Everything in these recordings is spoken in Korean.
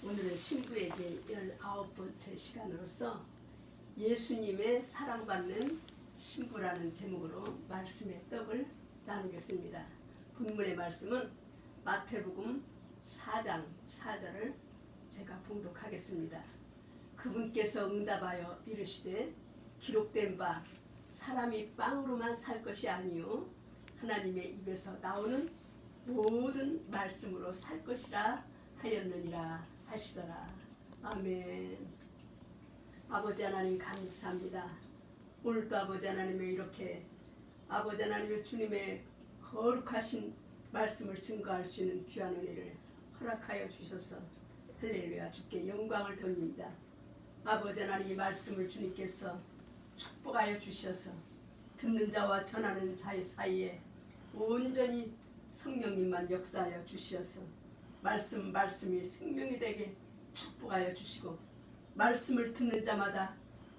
오늘은 신부에게 19번째 시간으로서 예수님의 사랑받는 신부라는 제목으로 말씀의 떡을 나누겠습니다. 본문의 말씀은 마태복음 4장 4절을 제가 봉독하겠습니다. 그분께서 응답하여 이르시되 기록된 바 사람이 빵으로만 살 것이 아니요 하나님의 입에서 나오는 모든 말씀으로 살 것이라 하였느니라 하시더라. 아멘. 아버지 하나님 감사합니다. 오늘도 아버지 하나님의 이렇게 아버지 하나님의 주님의 거룩하신 말씀을 증거할 수 있는 귀한 은혜를 허락하여 주셔서 할렐루야 주께 영광을 돌립니다. 아버지 하나님 이 말씀을 주님께서 축복하여 주셔서 듣는 자와 전하는 자의 사이에 온전히 성령님만 역사하여 주셔서 말씀이 생명이 되게 축복하여 주시고 말씀을 듣는 자마다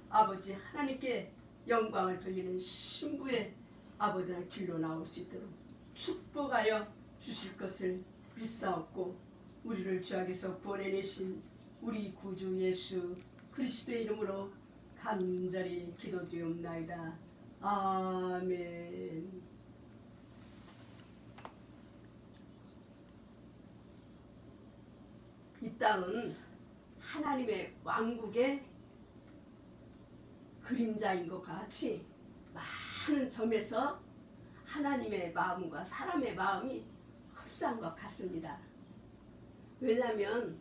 아버지 하나님께 영광을 돌리는 신부의 아버지의 길로 나올 수 있도록 축복하여 주실 것을 믿사옵고 우리를 죄악에서 구원해내신 우리 구주 예수 그리스도의 이름으로 간절히 기도드리옵나이다. 아멘. 이 땅은 하나님의 왕국의 그림자인 것과 같이 많은 점에서 하나님의 마음과 사람의 마음이 흡사한 것 같습니다. 왜냐하면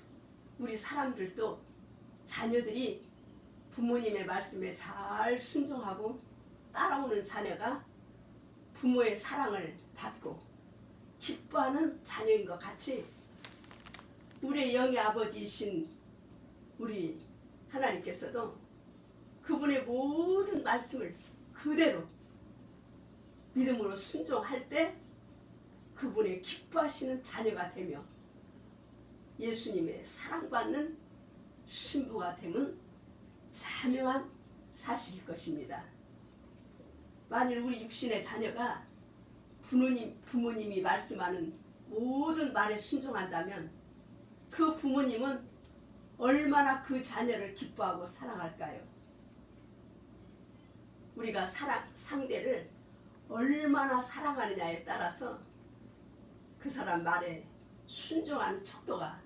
우리 사람들도 자녀들이 부모님의 말씀에 잘 순종하고 따라오는 자녀가 부모의 사랑을 받고 기뻐하는 자녀인 것 같이 우리의 영의 아버지이신 우리 하나님께서도 그분의 모든 말씀을 그대로 믿음으로 순종할 때 그분의 기뻐하시는 자녀가 되며 예수님의 사랑받는 신부가 되면 자명한 사실일 것입니다. 만일 우리 육신의 자녀가 부모님이 말씀하는 모든 말에 순종한다면 그 부모님은 얼마나 그 자녀를 기뻐하고 사랑할까요? 우리가 상대를 얼마나 사랑하느냐에 따라서 그 사람 말에 순종하는 척도가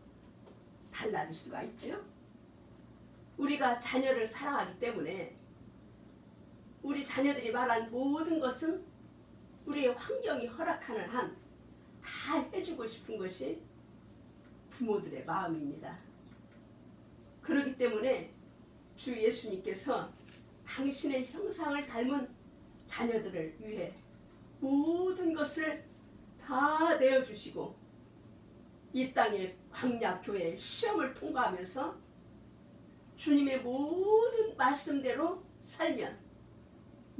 달라질 수가 있죠. 우리가 자녀를 사랑하기 때문에 우리 자녀들이 말한 모든 것은 우리의 환경이 허락하는 한 다 해주고 싶은 것이 부모들의 마음입니다. 그렇기 때문에 주 예수님께서 당신의 형상을 닮은 자녀들을 위해 모든 것을 다 내어주시고 이 땅의 광야교회의 시험을 통과하면서 주님의 모든 말씀대로 살면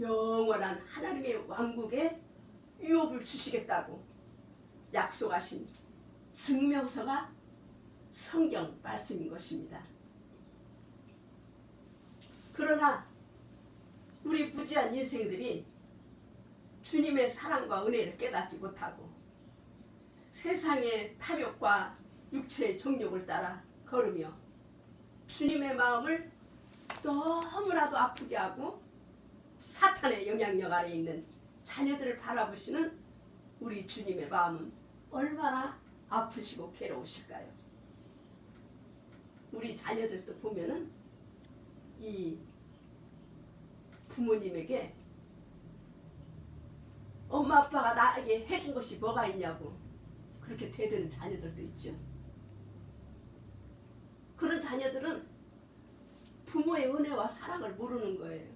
영원한 하나님의 왕국에 유업을 주시겠다고 약속하신 증명서가 성경 말씀인 것입니다. 그러나 우리 부지한 인생들이 주님의 사랑과 은혜를 깨닫지 못하고 세상의 탐욕과 육체의 정욕을 따라 걸으며 주님의 마음을 너무나도 아프게 하고 사탄의 영향력 아래 있는 자녀들을 바라보시는 우리 주님의 마음은 얼마나 아프시고 괴로우실까요? 우리 자녀들도 보면은 이 부모님에게 엄마 아빠가 나에게 해준 것이 뭐가 있냐고 그렇게 대드는 자녀들도 있죠. 그런 자녀들은 부모의 은혜와 사랑을 모르는 거예요.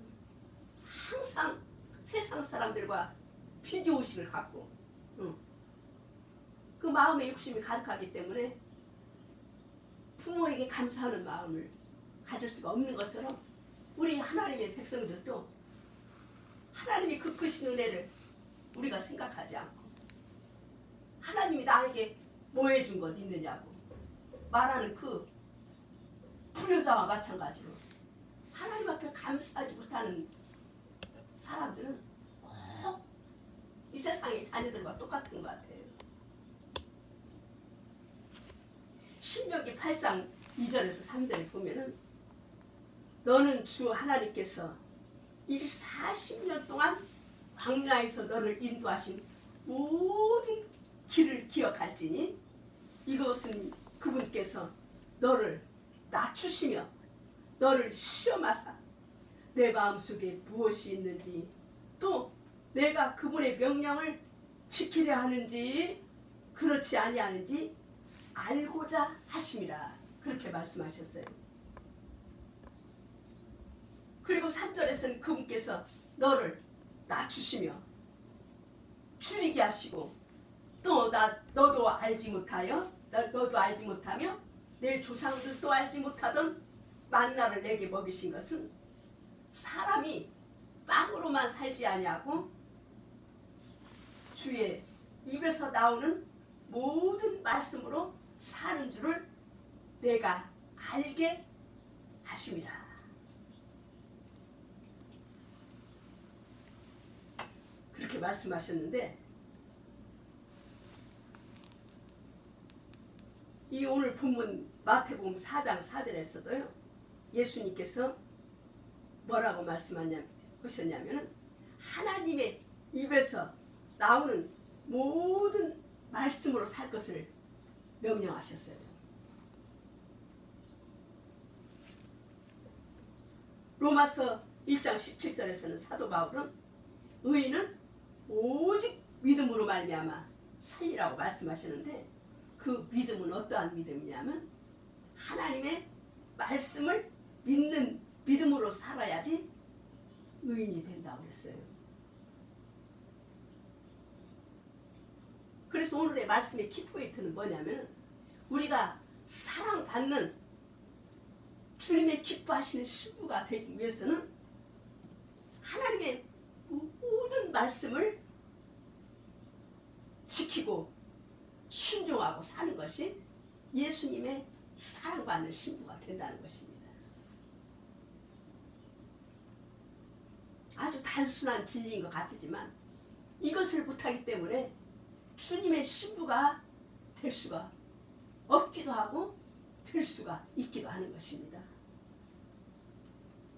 항상 세상 사람들과 비교의식을 갖고 그 마음에 욕심이 가득하기 때문에 부모에게 감사하는 마음을 가질 수가 없는 것처럼 우리 하나님의 백성들도 하나님이 그 크신 은혜를 우리가 생각하지 않고 하나님이 나에게 뭐 해준 것 있느냐고 말하는 그 불효자와 마찬가지로 하나님 앞에 감사하지 못하는 사람들은 꼭 이 세상의 자녀들과 똑같은 것 같아요. 신명기 8장 2절에서 3절에 보면은 너는 주 하나님께서 이 40년 동안 광야에서 너를 인도하신 모든 길을 기억할지니 이것은 그분께서 너를 낮추시며 너를 시험하사 내 마음속에 무엇이 있는지 또 내가 그분의 명령을 지키려 하는지 그렇지 아니하는지 알고자 하심이라 그렇게 말씀하셨어요. 그리고 3절에서는 그분께서 너를 낮추시며 줄이게 하시고 또 너도 알지 못하며 내 조상들도 알지 못하던 만나를 내게 먹이신 것은 사람이 빵으로만 살지 아니하고 주의 입에서 나오는 모든 말씀으로 사는 줄을 내가 알게 하심이라. 그렇게 말씀하셨는데 이 오늘 본문 마태복음 4장 4절에서도요. 예수님께서 뭐라고 말씀하셨냐면 하나님의 입에서 나오는 모든 말씀으로 살 것을 명령하셨어요. 로마서 1장 17절에서는 사도 바울은 의인은 오직 믿음으로 말미암아 살리라고 말씀하시는데 그 믿음은 어떠한 믿음이냐면 하나님의 말씀을 믿는 믿음으로 살아야지 의인이 된다고 그랬어요. 그래서 오늘의 말씀의 키포인트는 뭐냐면 우리가 사랑받는 주님의 기뻐하시는 신부가 되기 위해서는 하나님의 모든 말씀을 지키고 순종하고 사는 것이 예수님의 사랑받는 신부가 된다는 것입니다. 아주 단순한 진리인 것 같지만 이것을 못하기 때문에 주님의 신부가 될 수가 없기도 하고 될 수가 있기도 하는 것입니다.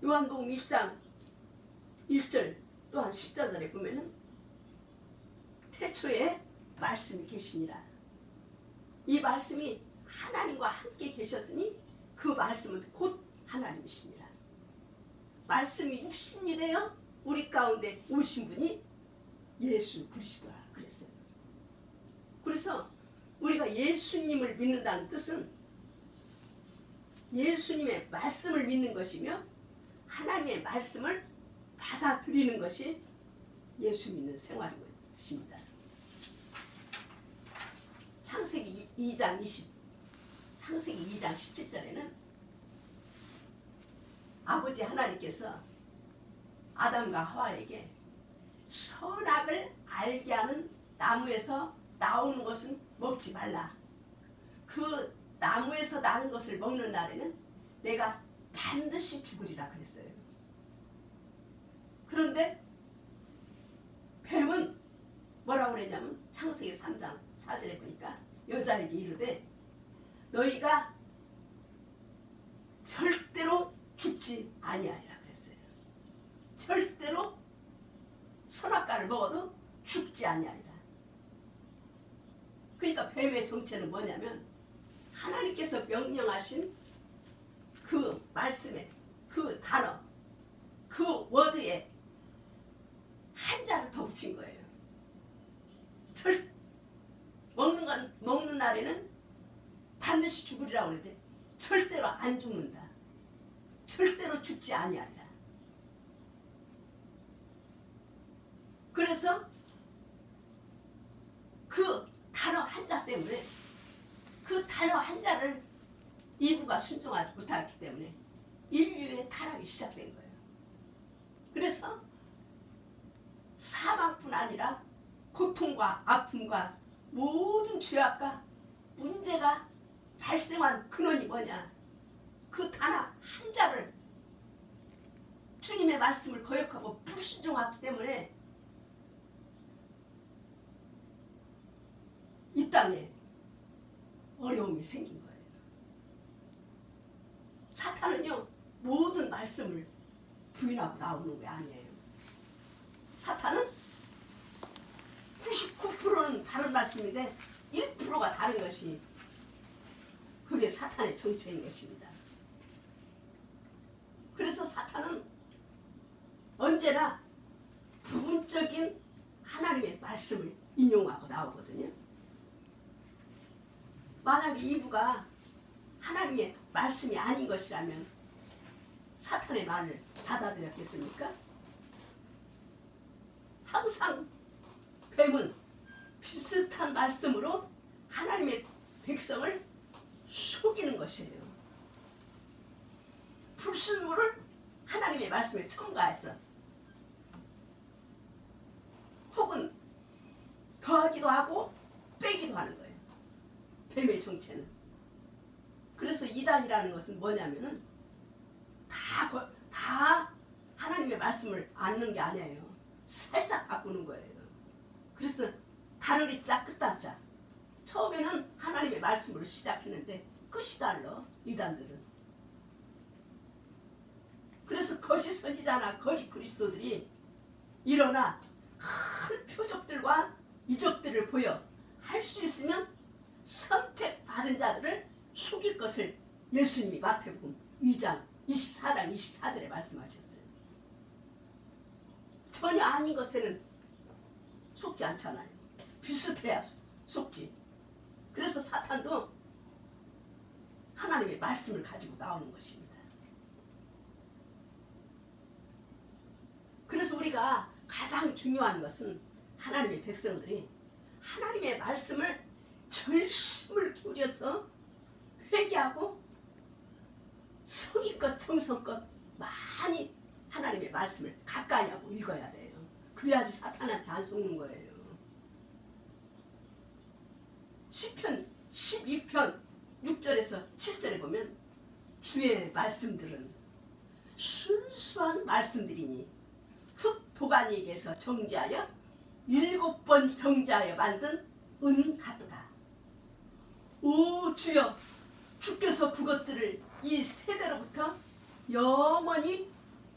요한복음 1장 1절 또한 14절에 보면은 태초에 말씀이 계시니라. 이 말씀이 하나님과 함께 계셨으니 그 말씀은 곧 하나님이시니라. 말씀이 육신이 되어 우리 가운데 오신 분이 예수 그리스도라 그랬어요. 그래서 우리가 예수님을 믿는다는 뜻은 예수님의 말씀을 믿는 것이며 하나님의 말씀을 받아들이는 것이 예수 믿는 생활인 것입니다. 창세기 2장 17절에는 아버지 하나님께서 아담과 하와에게 선악을 알게 하는 나무에서 나오는 것은 먹지 말라. 그 나무에서 나는 것을 먹는 날에는 내가 반드시 죽으리라 그랬어요. 그런데 뱀은 뭐라고 그랬냐면 창세기 3장 4절에 보니까 여자에게 이르되 너희가 절대로 죽지 아니하리라 그랬어요. 절대로 선악과를 먹어도 죽지 아니하리라. 그러니까 뱀의 정체는 뭐냐면 하나님께서 명령하신 그 말씀에 그 단어 그 워드에 한자를 더 붙인 거예요. 먹는 날에는 반드시 죽으리라고 그랬는데 절대로 안 죽는다. 절대로 죽지 아니하리라. 그래서 그 단어 한자 때문에 그 단어 한자를 이브가 순종하지 못하기 때문에 인류의 타락이 시작된 거예요. 그래서 사망뿐 아니라 고통과 아픔과 모든 죄악과 문제가 발생한 근원이 뭐냐? 그 단어 한자를 주님의 말씀을 거역하고 불순종하기 때문에 이 땅에 어려움이 생긴 거예요. 사탄은요 모든 말씀을 부인하고 나오는 게 아니에요. 사탄은 99%는 바른 말씀인데 1%가 다른 것이 그게 사탄의 정체인 것입니다. 그래서 사탄은 언제나 부분적인 하나님의 말씀을 인용하고 나오거든요. 만약에 이브가 하나님의 말씀이 아닌 것이라면 사탄의 말을 받아들였겠습니까? 항상 뱀은 비슷한 말씀으로 하나님의 백성을 속이는 것이에요. 불순물을 하나님의 말씀에 첨가해서 혹은 더하기도 하고 빼기도 하는 거예요. 뱀의 정체는. 그래서 이단이라는 것은 뭐냐면은 다 하나님의 말씀을 않는 게 아니에요. 살짝 바꾸는 거예요. 그래서 다르리자 끝단자. 처음에는 하나님의 말씀으로 시작했는데 끝이 달라 이단들은. 그래서 거짓 선지자나 거짓 그리스도들이 일어나 큰 표적들과 이적들을 보여 할 수 있으면 선택받은 자들을 속일 것을 예수님이 마태복음 2장 24장 24절에 말씀하셨어요. 전혀 아닌 것에는 속지 않잖아요. 비슷해야 속지. 그래서 사탄도 하나님의 말씀을 가지고 나오는 것입니다. 그래서 우리가 가장 중요한 것은 하나님의 백성들이 하나님의 말씀을 절심을 기울여서 회개하고 성의껏 정성껏 많이 하나님의 말씀을 가까이 하고 읽어야 돼요. 그래야지 사탄한테 안 속는 거예요. 시편 12편 6절에서 7절에 보면 주의 말씀들은 순수한 말씀들이니 흙 도가니에게서 정지하여 7번 정지하여 만든 은 같도다. 오 주여, 주께서 그것들을 이 세대로부터 영원히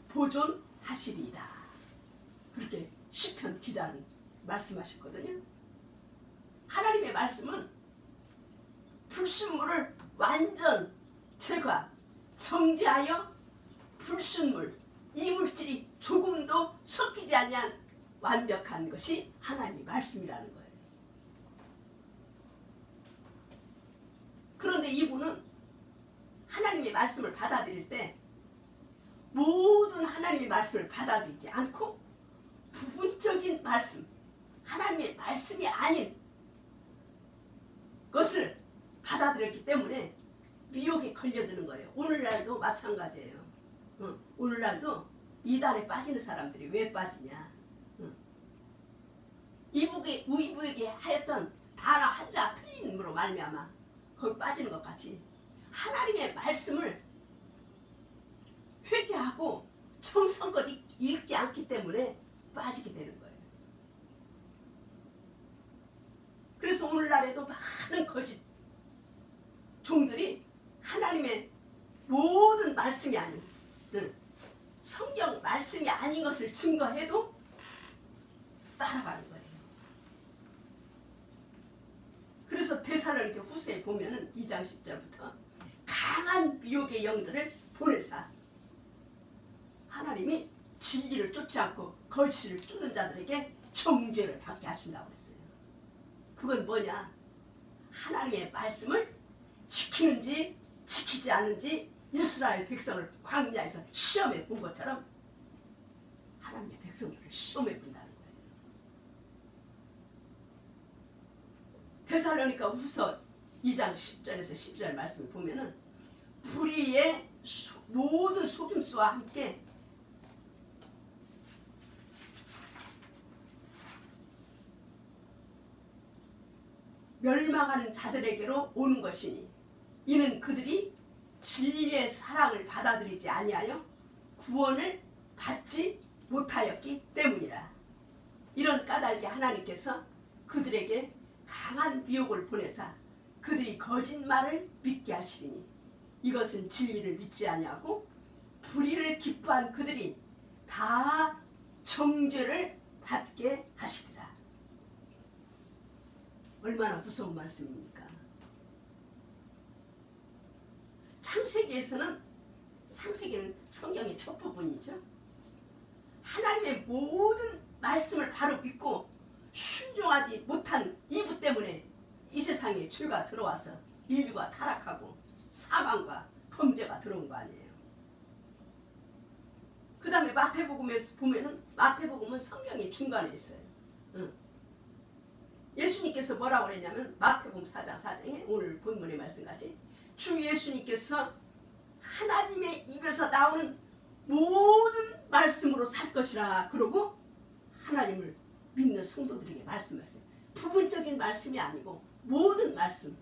보존하시리이다. 그렇게 시편 기자는 말씀하셨거든요. 하나님의 말씀은 불순물을 완전 제거, 정지하여 불순물, 이물질이 조금도 섞이지 않는 완벽한 것이 하나님의 말씀이라는 거예요. 그런데 이분은 하나님의 말씀을 받아들일 때 모든 하나님의 말씀을 받아들이지 않고 부분적인 말씀, 하나님의 말씀이 아닌 것을 받아들였기 때문에 미혹에 걸려드는 거예요. 오늘날도 마찬가지예요. 오늘날도 이단에 빠지는 사람들이 왜 빠지냐. 이브에게 하였던 단어 한자 틀림으로 말미암아 거기 빠지는 것 같이 하나님의 말씀을 회개하고 정성껏 읽지 않기 때문에 빠지게 되는 거예요. 그래서 오늘날에도 많은 거짓 종들이 하나님의 모든 말씀이 아닌 성경 말씀이 아닌 것을 증거해도 따라가는 거예요. 그래서 데살로니가 후서에 보면은 2장 10절부터 강한 미혹의 영들을 보내사 하나님이 진리를 쫓지 않고 거짓을 쫓는 자들에게 정죄를 받게 하신다고 그랬어요. 그건 뭐냐? 하나님의 말씀을 지키는지 지키지 않는지 이스라엘 백성을 광야에서 시험해 본 것처럼 하나님의 백성들을 시험해 본다는 거예요. 데살로니가 후서 2장 10절에서 12절 말씀을 보면은 불의의 모든 속임수와 함께 멸망하는 자들에게로 오는 것이니 이는 그들이 진리의 사랑을 받아들이지 아니하여 구원을 받지 못하였기 때문이라. 이런 까닭에 하나님께서 그들에게 강한 미혹을 보내사 그들이 거짓말을 믿게 하시리니 이것은 진리를 믿지 아니하고 불의를 기뻐한 그들이 다 정죄를 받게 하시리라. 얼마나 무서운 말씀입니까? 창세기에서는, 창세기는 성경의 첫 부분이죠. 하나님의 모든 말씀을 바로 믿고 순종하지 못한 이부 때문에 이 마땅히 죄가 들어와서 인류가 타락하고 사망과 범죄가 들어온 거 아니에요. 그 다음에 마태복음에서 보면은 마태복음은 성경이 중간에 있어요. 예수님께서 뭐라고 그랬냐면 마태복음 4장 4장에 오늘 본문의 말씀까지 주 예수님께서 하나님의 입에서 나오는 모든 말씀으로 살 것이라 그러고 하나님을 믿는 성도들에게 말씀하셨어요. 부분적인 말씀이 아니고 모든 말씀.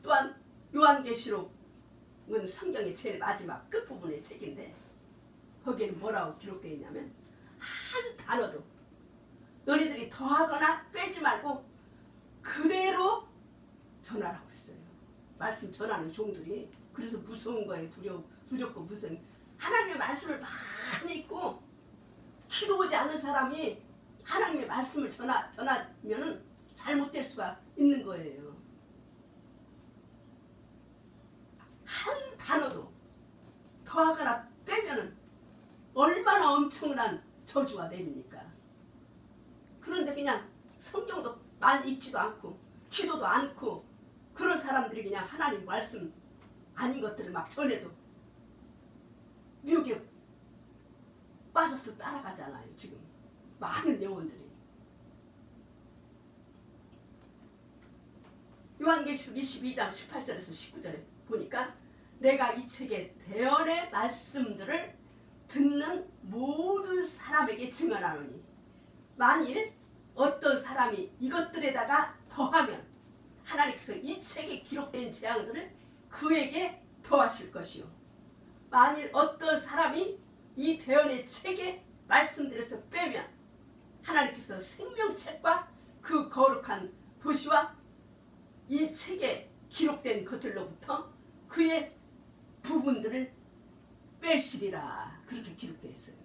또한 요한계시록은 성경의 제일 마지막 끝부분의 책인데 거기에는 뭐라고 기록되어 있냐면 한 단어도 너희들이 더하거나 빼지 말고 그대로 전하라고 했어요. 말씀 전하는 종들이. 그래서 무서운 거예요. 두렵고 무서운. 하나님의 말씀을 많이 읽고 기도하지 않는 사람이 하나님의 말씀을 전하면은 잘못될 수가 있는 거예요. 한 단어도 더하거나 빼면은 얼마나 엄청난 저주가 내립니까? 그런데 그냥 성경도 많이 읽지도 않고 기도도 않고 그런 사람들이 그냥 하나님 말씀 아닌 것들을 막 전해도 미혹에 빠져서 따라가잖아요. 지금 많은 영혼들이. 요한계시록 22장 18절에서 19절에 보니까 내가 이 책의 대언의 말씀들을 듣는 모든 사람에게 증언하노니 만일 어떤 사람이 이것들에다가 더하면 하나님께서 이 책에 기록된 재앙들을 그에게 더하실 것이요 만일 어떤 사람이 이 대언의 책의 말씀들에서 빼면 하나님께서 생명책과 그 거룩한 도시와 이 책에 기록된 것들로부터 그의 부분들을 빼시리라. 그렇게 기록되어 있어요.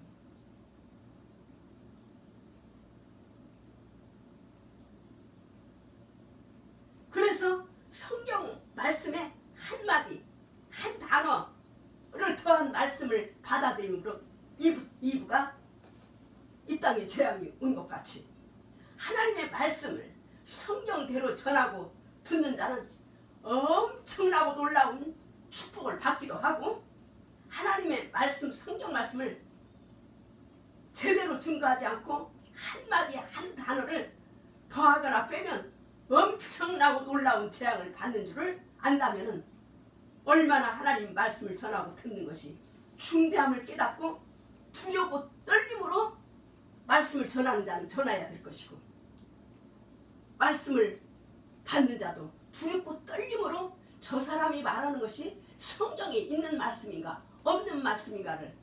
그래서 성경 말씀에 한마디 한 단어를 더한 말씀을 받아들임으로 이브가 이 땅에 재앙이 온 것 같이 하나님의 말씀을 성경대로 전하고 듣는 자는 엄청나고 놀라운 축복을 받기도 하고 하나님의 말씀 성경 말씀을 제대로 증거하지 않고 한마디 한 단어를 더하거나 빼면 엄청나고 놀라운 재앙을 받는 줄을 안다면 얼마나 하나님 말씀을 전하고 듣는 것이 중대함을 깨닫고 두렵고 떨림으로 말씀을 전하는 자는 전해야 될 것이고 말씀을 받는 자도 두렵고 떨림으로 저 사람이 말하는 것이 성경에 있는 말씀인가 없는 말씀인가를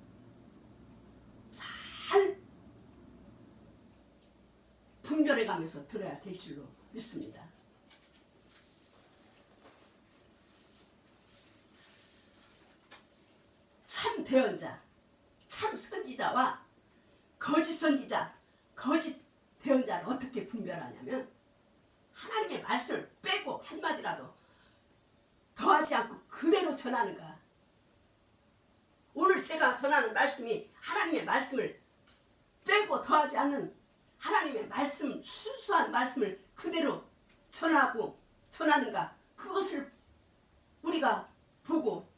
잘 분별해가면서 들어야 될 줄로 믿습니다. 참 대언자, 참 선지자와 거짓 선지자, 거짓 대언자를 어떻게 분별하냐면 하나님의 말씀을 빼고 한마디라도 더하지 않고 그대로 전하는가. 오늘 제가 전하는 말씀이 하나님의 말씀을 빼고 더하지 않는 하나님의 말씀, 순수한 말씀을 그대로 전하고 전하는가. 그것을 우리가 보고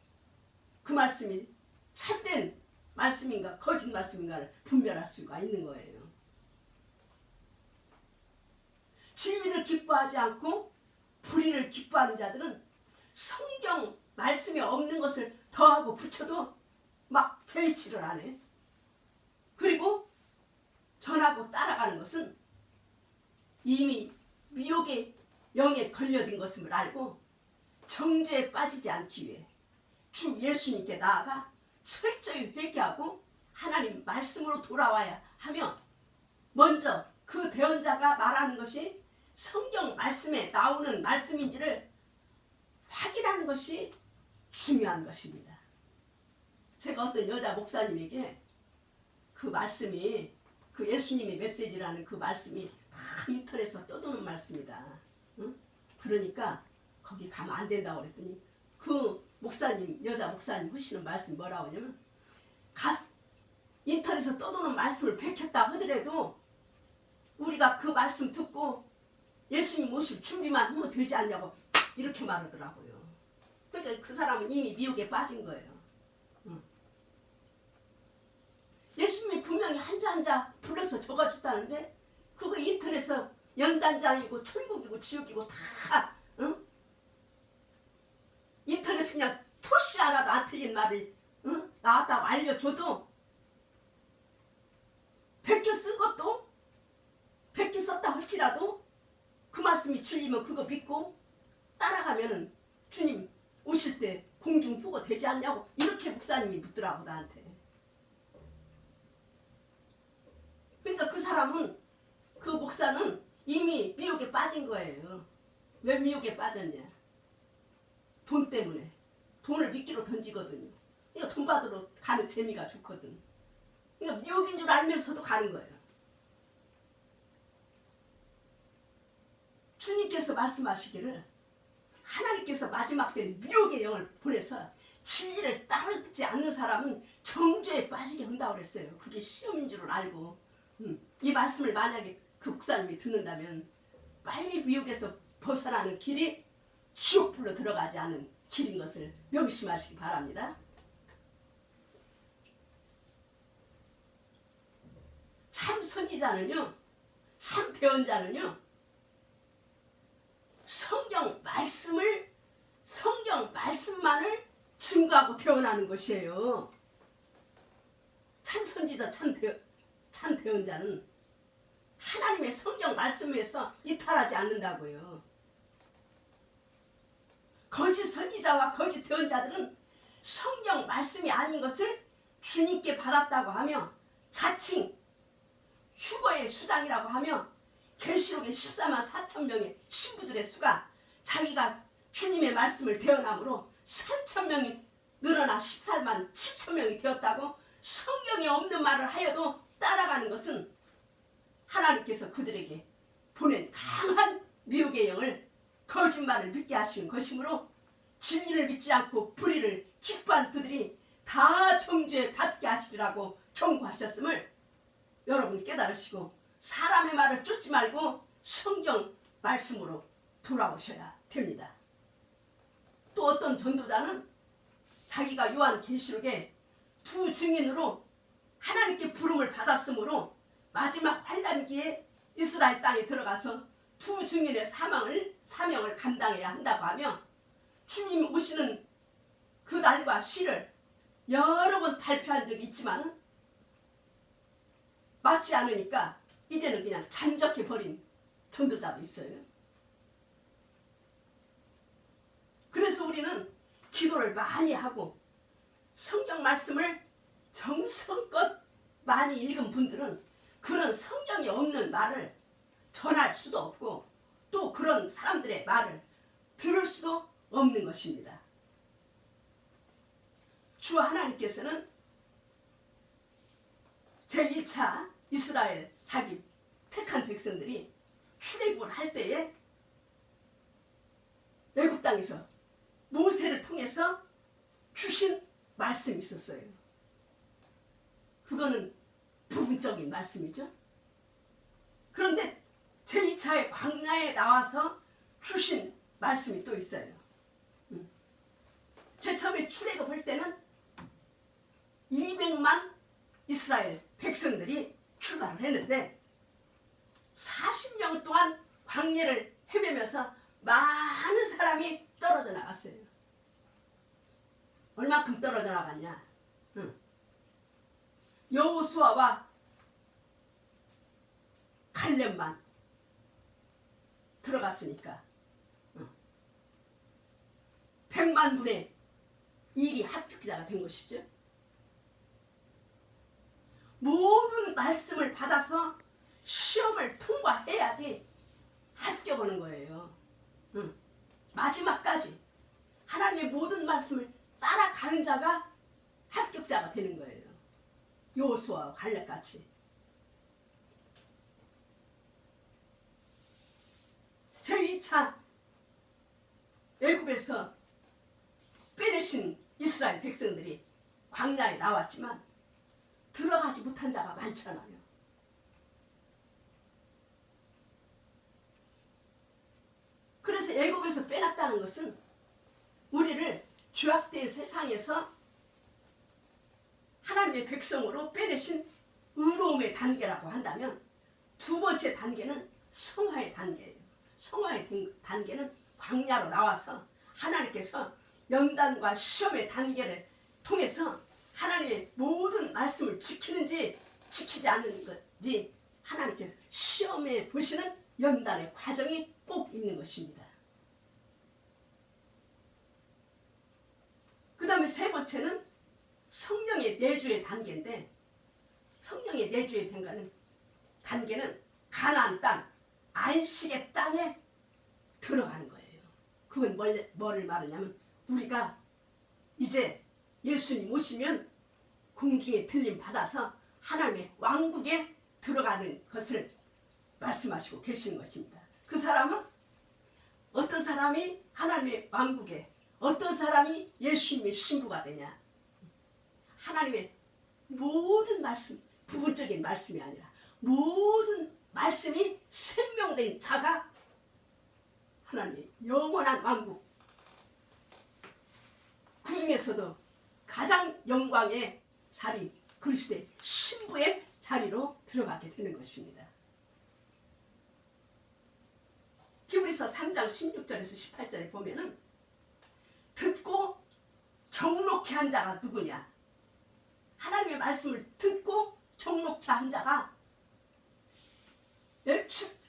그 말씀이 참된 말씀인가 거짓 말씀인가를 분별할 수가 있는 거예요. 진리를 기뻐하지 않고 불의를 기뻐하는 자들은 성경 말씀이 없는 것을 더하고 붙여도 막 펼치를 안 해. 그리고 전하고 따라가는 것은 이미 미혹의 영에 걸려든 것임을 알고 정죄에 빠지지 않기 위해 주 예수님께 나아가 철저히 회개하고 하나님 말씀으로 돌아와야 하며 먼저 그 대언자가 말하는 것이 성경 말씀에 나오는 말씀인지를 확인하는 것이 중요한 것입니다. 제가 어떤 여자 목사님에게 그 말씀이 그 예수님의 메시지라는 그 말씀이 다 인터넷에서 떠도는 말씀이다. 응? 그러니까 거기 가면 안 된다고 그랬더니 그 목사님, 여자 목사님 하시는 말씀이 뭐라고 하냐면 인터넷에서 떠도는 말씀을 베꼈다 하더라도 우리가 그 말씀 듣고 예수님 모실 준비만 하면 되지 않냐고 이렇게 말하더라고요. 그러니까 그 사람은 이미 미혹에 빠진 거예요. 예수님이 분명히 한자 불러서 적어줬다는데 그거 인터넷에서 연단장이고 천국이고 지옥이고 다 인터넷에 그냥 토시 하나도 안 틀린 말이 나왔다고 알려줘도 베껴 쓴 것도 베껴 썼다 할지라도 그 말씀이 진리면 그거 믿고 따라가면은 주님 오실 때 공중부고 되지 않냐고 이렇게 목사님이 묻더라고 나한테. 그러니까 그 사람은 그 목사는 이미 미혹에 빠진 거예요. 왜 미혹에 빠졌냐? 돈 때문에. 돈을 미끼로 던지거든요. 그러니까 돈 받으러 가는 재미가 좋거든. 그러니까 미혹인 줄 알면서도 가는 거예요. 주님께서 말씀하시기를 하나님께서 마지막 때 미혹의 영을 보내서 진리를 따르지 않는 사람은 정죄에 빠지게 한다고 그랬어요. 그게 시험인 줄을 알고 이 말씀을 만약에 그 목사님이 듣는다면 빨리 미혹에서 벗어나는 길이 지옥불로 들어가지 않은 길인 것을 명심하시기 바랍니다. 참 선지자는요, 참 대언자는요, 성경 말씀만을 증거하고 태어나는 것이에요. 참 선지자, 참 대언자는 하나님의 성경 말씀에서 이탈하지 않는다고요. 거짓 선지자와 거짓 대언자들은 성경 말씀이 아닌 것을 주님께 받았다고 하며 자칭 휴거의 수장이라고 하며 계시록의 14만 4천 명의 신부들의 수가 자기가 주님의 말씀을 대언함으로 3천 명이 늘어나 14만 7천 명이 되었다고 성경에 없는 말을 하여도 따라가는 것은 하나님께서 그들에게 보낸 강한 미혹의 영을 거짓말을 믿게 하시는 것이므로 진리를 믿지 않고 불의를 기뻐한 그들이 다 정죄에 받게 하시리라고 경고하셨음을 여러분 깨달으시고 사람의 말을 쫓지 말고 성경 말씀으로 돌아오셔야 됩니다. 또 어떤 전도자는 자기가 요한 계시록에 두 증인으로 하나님께 부름을 받았으므로 마지막 환란기에 이스라엘 땅에 들어가서 두 증인의 사명을 감당해야 한다고 하며 주님 오시는 그 날과 시를 여러 번 발표한 적이 있지만 맞지 않으니까 이제는 그냥 잠적해버린 전도자도 있어요. 그래서 우리는 기도를 많이 하고 성경 말씀을 정성껏 많이 읽은 분들은 그런 성경이 없는 말을 전할 수도 없고 또 그런 사람들의 말을 들을 수도 없는 것입니다. 주 하나님께서는 제1차 이스라엘 자기 택한 백성들이 출애굽을 할 때에 애굽 땅에서 모세를 통해서 주신 말씀이 있었어요. 그거는 부분적인 말씀이죠. 그런데 제2차의 광야에 나와서 주신 말씀이 또 있어요. 제일 처음에 출애굽할 때는 200만 이스라엘 백성들이 출발을 했는데 40년 동안 광야를 헤매면서 많은 사람이 떨어져 나갔어요. 얼마큼 떨어져 나갔냐? 여호수아와 갈렙만 들어갔으니까 100만 분의 1이 합격자가 된 것이죠. 모든 말씀을 받아서 시험을 통과해야지 합격하는 거예요. 마지막까지 자가 합격자가 되는 거예요. 요수와 갈렙같이. 제2차 애굽에서 빼내신 이스라엘 백성들이 광야에 나왔지만 들어가지 못한 자가 많잖아요. 그래서 애굽에서 빼놨다는 것은 우리를 죄악된 세상에서 하나님의 백성으로 빼내신 의로움의 단계라고 한다면, 두 번째 단계는 성화의 단계예요. 성화의 단계는 광야로 나와서 하나님께서 연단과 시험의 단계를 통해서 하나님의 모든 말씀을 지키는지 지키지 않는 건지 하나님께서 시험해 보시는 연단의 과정이 꼭 있는 것입니다. 그 다음에 세 번째는 성령의 내주의 단계인데, 성령의 내주의 단계는 가나안 땅, 안식의 땅에 들어가는 거예요. 그건 뭐를 말하냐면, 우리가 이제 예수님 오시면 공중에 들림 받아서 하나님의 왕국에 들어가는 것을 말씀하시고 계시는 것입니다. 그 사람은 어떤 사람이 하나님의 왕국에, 어떤 사람이 예수님의 신부가 되냐? 하나님의 모든 말씀, 부분적인 말씀이 아니라 모든 말씀이 생명된 자가 하나님의 영원한 왕국, 그 중에서도 가장 영광의 자리, 그리스도의 신부의 자리로 들어가게 되는 것입니다. 히브리서 3장 16절에서 18절에 보면은 듣고 경록케 한 자가 누구냐? 하나님의 말씀을 듣고 경록케 한 자가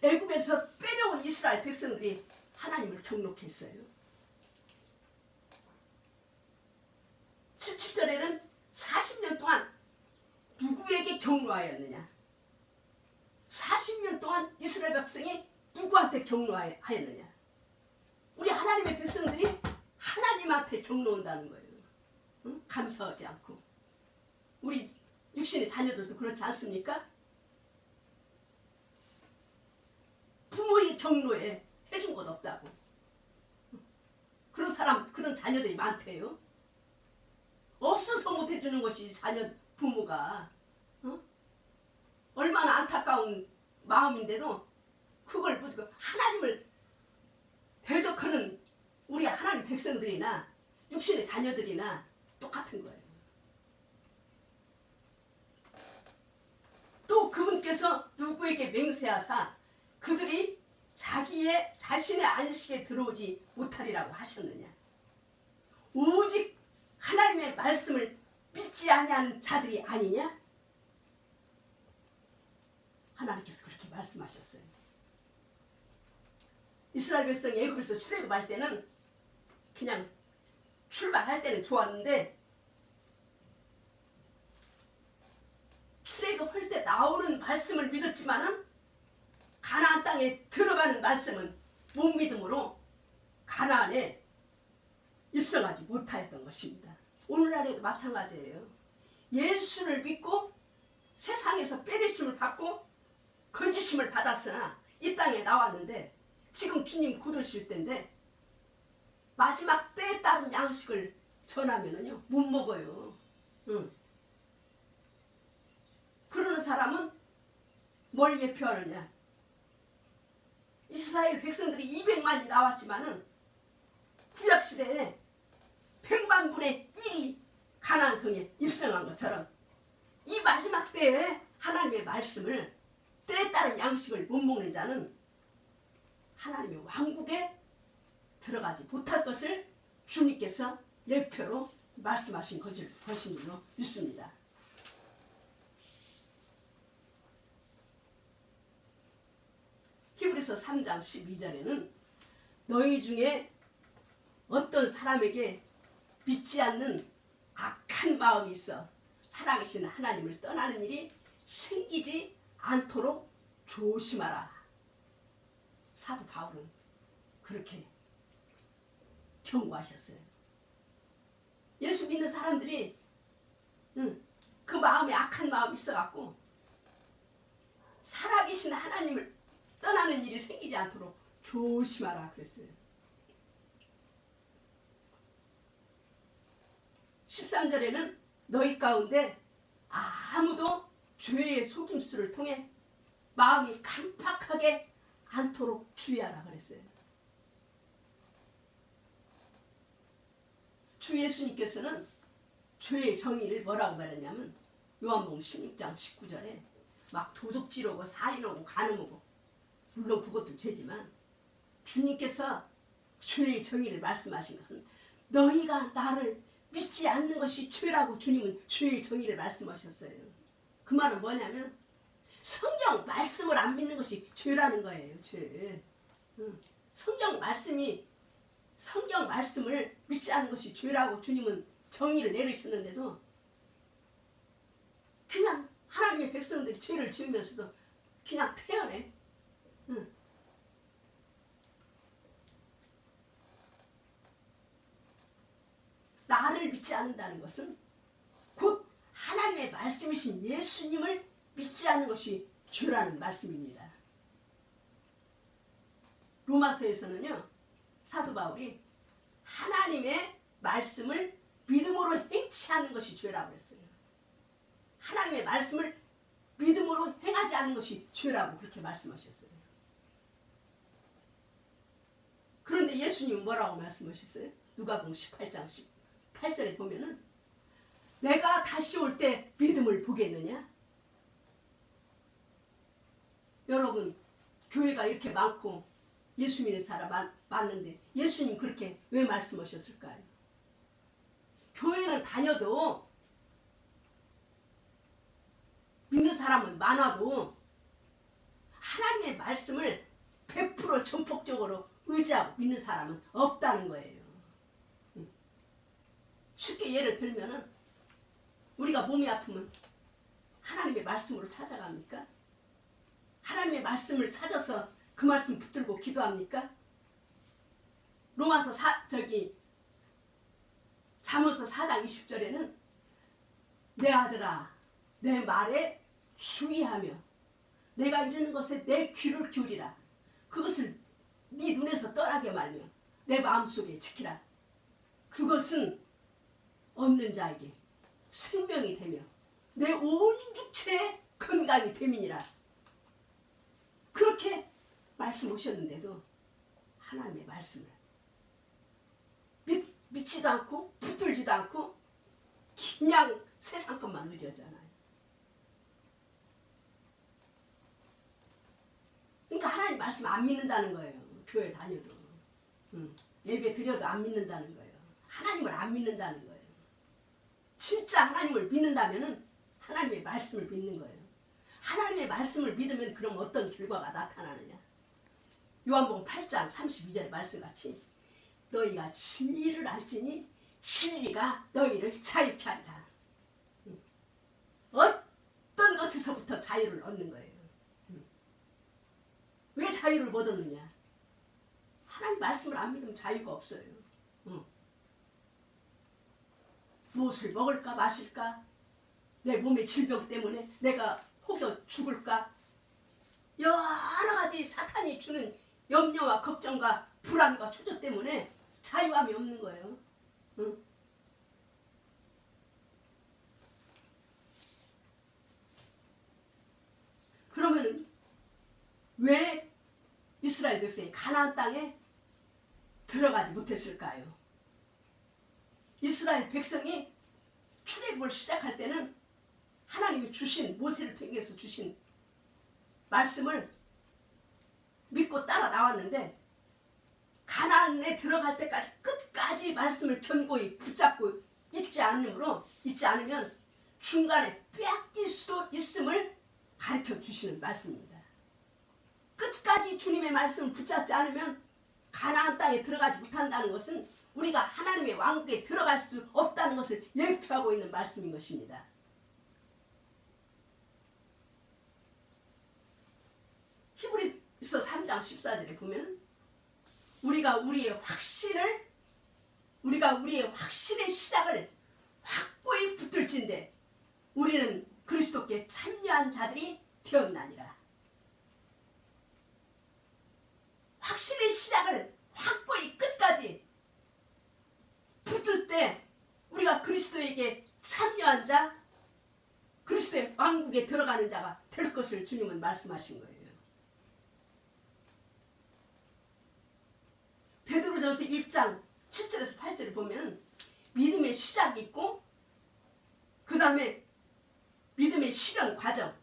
애굽에서 빼내온 이스라엘 백성들이 하나님을 경록케 했어요. 17절에는 40년 동안 누구에게 경로하였느냐? 40년 동안 이스라엘 백성이 누구한테 경로하였느냐? 우리 하나님의 백성들이 하나님한테 경로한다는 거예요. 응? 감사하지 않고. 우리 육신의 자녀들도 그렇지 않습니까? 부모의 경로에 해준 것 없다고. 그런 사람, 그런 자녀들이 많대요. 없어서 못 해주는 것이 자녀 부모가 얼마나 안타까운 마음인데도 그걸 보고 하나님을 대적하는 우리 하나님 백성들이나 육신의 자녀들이나 똑같은 거예요. 또 그분께서 누구에게 맹세하사 그들이 자신의 안식에 들어오지 못하리라고 하셨느냐? 오직 하나님의 말씀을 믿지 아니하는 자들이 아니냐? 하나님께서 그렇게 말씀하셨어요. 이스라엘 백성이 애굽에서 출애굽할 때는 그냥 출발할 때는 좋았는데, 출애굽할 때 나오는 말씀을 믿었지만은 가나안 땅에 들어가는 말씀은 못 믿음으로 가나안에 입성하지 못하였던 것입니다. 오늘날에도 마찬가지예요. 예수를 믿고 세상에서 빼내심을 받고 건지심을 받았으나 이 땅에 나왔는데, 지금 주님 곧 오실 때인데 마지막 때에 따른 양식을 전하면은요 못 먹어요. 그러는 사람은 뭘 예표하느냐? 이스라엘 백성들이 200만이 나왔지만은 구약시대에 100만 분의 1이 가나안 성에 입성한 것처럼 이 마지막 때에 하나님의 말씀을, 때에 따른 양식을 못 먹는 자는 하나님의 왕국에 들어가지 못할 것을 주님께서 예표로 말씀하신 것인 줄로 믿습니다. 히브리서 3장 12절에는 너희 중에 어떤 사람에게 믿지 않는 악한 마음이 있어 살아계신 하나님을 떠나는 일이 생기지 않도록 조심하라. 사도 바울은 그렇게 경고하셨어요. 예수 예수 믿는 사람들이 그 마음에 악한 마음이 있어갖고 살아계신 하나님을 떠나는 일이 생기지 않도록 조심하라 그랬어요. 13절에는 너희 가운데 아무도 죄의 속임수를 통해 마음이 강팍하게 않도록 주의하라 그랬어요. 주 예수님께서는 죄의 정의를 뭐라고 말했냐면 요한복음 16장 19절에 막 도둑질하고 살인하고 간음하고, 물론 그것도 죄지만 주님께서 죄의 정의를 말씀하신 것은 너희가 나를 믿지 않는 것이 죄라고 주님은 죄의 정의를 말씀하셨어요. 그 말은 뭐냐면 성경 말씀을 안 믿는 것이 죄라는 거예요. 죄. 성경 말씀을 믿지 않는 것이 죄라고 주님은 정의를 내리셨는데도 그냥 하나님의 백성들이 죄를 지으면서도 그냥 태연해. 나를 믿지 않는다는 것은 곧 하나님의 말씀이신 예수님을 믿지 않는 것이 죄라는 말씀입니다. 로마서에서는요, 사도 바울이 하나님의 말씀을 믿음으로 행치 않는 것이 죄라고 했어요. 하나님의 말씀을 믿음으로 행하지 않는 것이 죄라고 그렇게 말씀하셨어요. 그런데 예수님은 뭐라고 말씀하셨어요? 누가복음 18장 18절에 보면은 내가 다시 올 때 믿음을 보겠느냐? 여러분, 교회가 이렇게 많고 예수 믿는 사람 많은데 예수님 그렇게 왜 말씀하셨을까요? 교회는 다녀도 믿는 사람은 많아도 하나님의 말씀을 100% 전폭적으로 의지하고 믿는 사람은 없다는 거예요. 쉽게 예를 들면은 우리가 몸이 아프면 하나님의 말씀으로 찾아갑니까? 하나님의 말씀을 찾아서 그 말씀 붙들고 기도합니까? 잠언서 4장 20절에는 내 아들아 내 말에 주의하며 내가 이르는 것에 내 귀를 기울이라. 그것을 네 눈에서 떠나게 말며 내 마음속에 지키라. 그것은 얻는 자에게 생명이 되며 내 온 육체의 건강이 됨이니라. 그렇게 말씀하셨는데도 하나님의 말씀을 믿지도 않고 붙들지도 않고 그냥 세상 것만 의지하잖아요. 그러니까 하나님 말씀 안 믿는다는 거예요. 교회 다녀도 예배 드려도 안 믿는다는 거예요. 하나님을 안 믿는다는 거예요. 진짜 하나님을 믿는다면은 하나님의 말씀을 믿는 거예요. 하나님의 말씀을 믿으면 그럼 어떤 결과가 나타나느냐? 요한복음 8장 32절의 말씀같이 너희가 진리를 알지니 진리가 너희를 자유케 하리라. 어떤 것에서부터 자유를 얻는 거예요. 왜 자유를 못 얻느냐? 하나님 말씀을 안 믿으면 자유가 없어요. 무엇을 먹을까 마실까? 내 몸의 질병 때문에 내가 혹여 죽을까? 여러 가지 사탄이 주는 염려와 걱정과 불안과 초조 때문에 자유함이 없는 거예요. 그러면은 왜 이스라엘 백성이 가나안 땅에 들어가지 못했을까요? 이스라엘 백성이 출애굽을 시작할 때는 하나님이 주신 모세를 통해서 주신 말씀을 믿고 따라 나왔는데 가나안에 들어갈 때까지 끝까지 말씀을 견고히 붙잡고 있지 않으면 중간에 빼앗길 수도 있음을 가르쳐 주시는 말씀입니다. 끝까지 주님의 말씀을 붙잡지 않으면 가나안 땅에 들어가지 못한다는 것은 우리가 하나님의 왕국에 들어갈 수 없다는 것을 예표하고 있는 말씀인 것입니다. 히브리서 3장 14절에 보면 우리가 우리의 확신의 시작을 확고히 붙을진대 우리는 그리스도께 참여한 자들이 되었나니라. 확실히 시작을 확고히 끝까지 붙을 때 우리가 그리스도에게 참여한 자, 그리스도의 왕국에 들어가는 자가 될 것을 주님은 말씀하신 거예요. 베드로전서 1장 7절에서 8절을 보면 믿음의 시작이 있고 그 다음에 믿음의 실현 과정이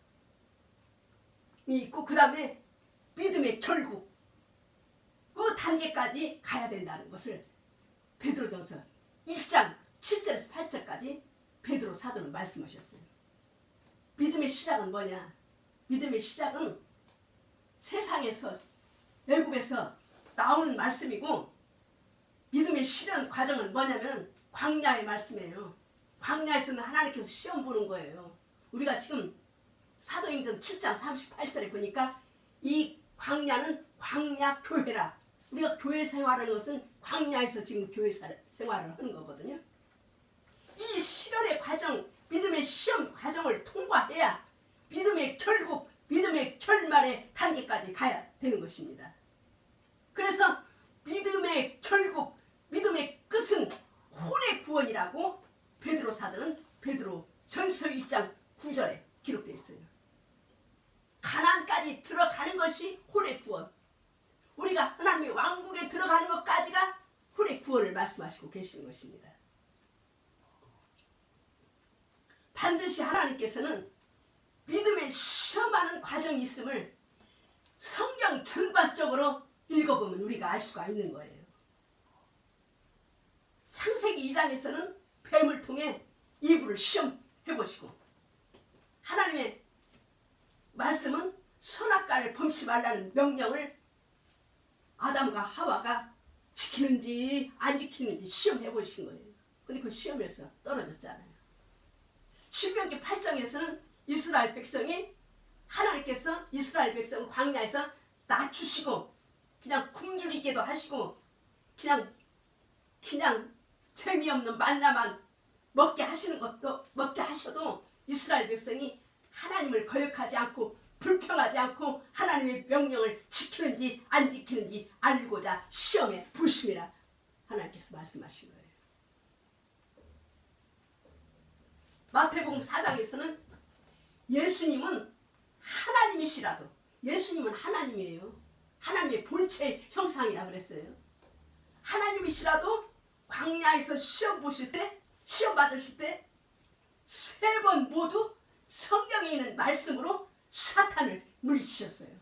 있고 그 다음에 믿음의 결국 그 단계까지 가야 된다는 것을 베드로전서 1장 7절에서 8절까지 베드로 사도는 말씀하셨어요. 믿음의 시작은 뭐냐? 믿음의 시작은 세상에서 애굽에서 나오는 말씀이고 믿음의 실현 과정은 뭐냐면 광야의 말씀이에요. 광야에서는 하나님께서 시험 보는 거예요. 우리가 지금 사도행전 7장 38절에 보니까 이 광야는 광야 교회라. 우리가 교회 생활하는 것은 광야에서 지금 교회 생활을 하는 거거든요. 이 실현의 과정, 믿음의 시험 과정을 통과해야 믿음의 결국, 믿음의 결말의 단계까지 가야 되는 것입니다. 그래서 믿음의 결국, 믿음의 끝은 혼의 구원이라고 베드로 사도는 베드로 전서 1장 9절에 기록되어 있어요. 가나안까지 들어가는 것이 혼의 구원. 우리가 하나님의 왕국에 들어가는 것까지가 혼의 구원을 말씀하시고 계시는 것입니다. 반드시 하나님께서는 믿음에 시험하는 과정이 있음을 성경 전반적으로 읽어보면 우리가 알 수가 있는 거예요. 창세기 2장에서는 뱀을 통해 이브를 시험해보시고 하나님의 말씀은 선악과를 범치 말라는 명령을 아담과 하와가 지키는지 안 지키는지 시험해보신 거예요. 근데 그 시험에서 떨어졌잖아요. 신명기 8장에서는 이스라엘 백성이 하나님께서 이스라엘 백성을 광야에서 낮추시고 그냥 굶주리게도 하시고 그냥 재미없는 만나만 먹게 하시는 것도 먹게 하셔도 이스라엘 백성이 하나님을 거역하지 않고 불평하지 않고 하나님의 명령을 지키는지 안 지키는지 알고자 시험해 보심이라 하나님께서 말씀하신 거예요. 마태복음 4장에서는 예수님은 하나님이시라도 예수님은 하나님이에요. 하나님의 본체 형상이라 그랬어요. 하나님이시라도 광야에서 시험 보실 때 시험 받으실 때 3번 모두 성경에 있는 말씀으로 사탄을 물리치셨어요.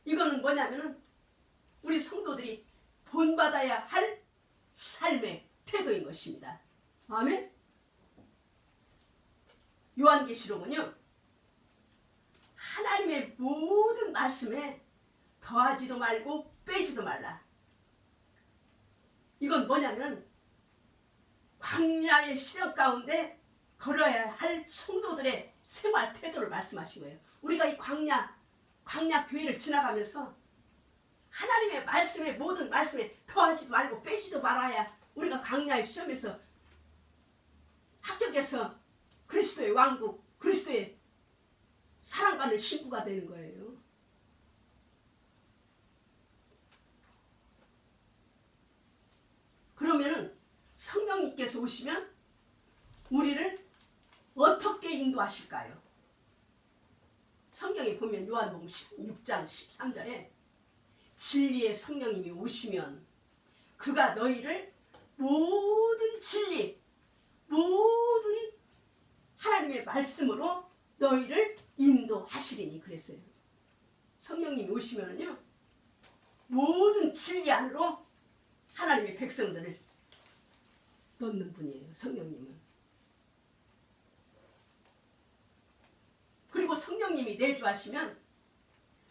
이거는 뭐냐면은 우리 성도들이 본받아야 할 삶의 태도인 것입니다. 아멘. 요한계시록은요 하나님의 모든 말씀에 더하지도 말고 빼지도 말라. 이건 뭐냐면 광야의 시련 가운데 걸어야 할 성도들의 생활 태도를 말씀하신 거예요. 우리가 이 광야 교회를 지나가면서 하나님의 말씀에 모든 말씀에 더하지도 말고 빼지도 말아야 우리가 광야의 시험에서 합격해서 그리스도의 왕국, 그리스도의 사랑받는 신부가 되는 거예요. 그러면은 성령님께서 오시면 우리를 어떻게 인도하실까요? 성경에 보면 요한복음 16장 13절에 진리의 성령님이 오시면 그가 너희를 모든 진리, 모든 하나님의 말씀으로 너희를 인도하시리니 그랬어요. 성령님이 오시면은요 모든 진리 안으로 하나님의 백성들을 넣는 분이에요. 성령님은. 그리고 성령님이 내주하시면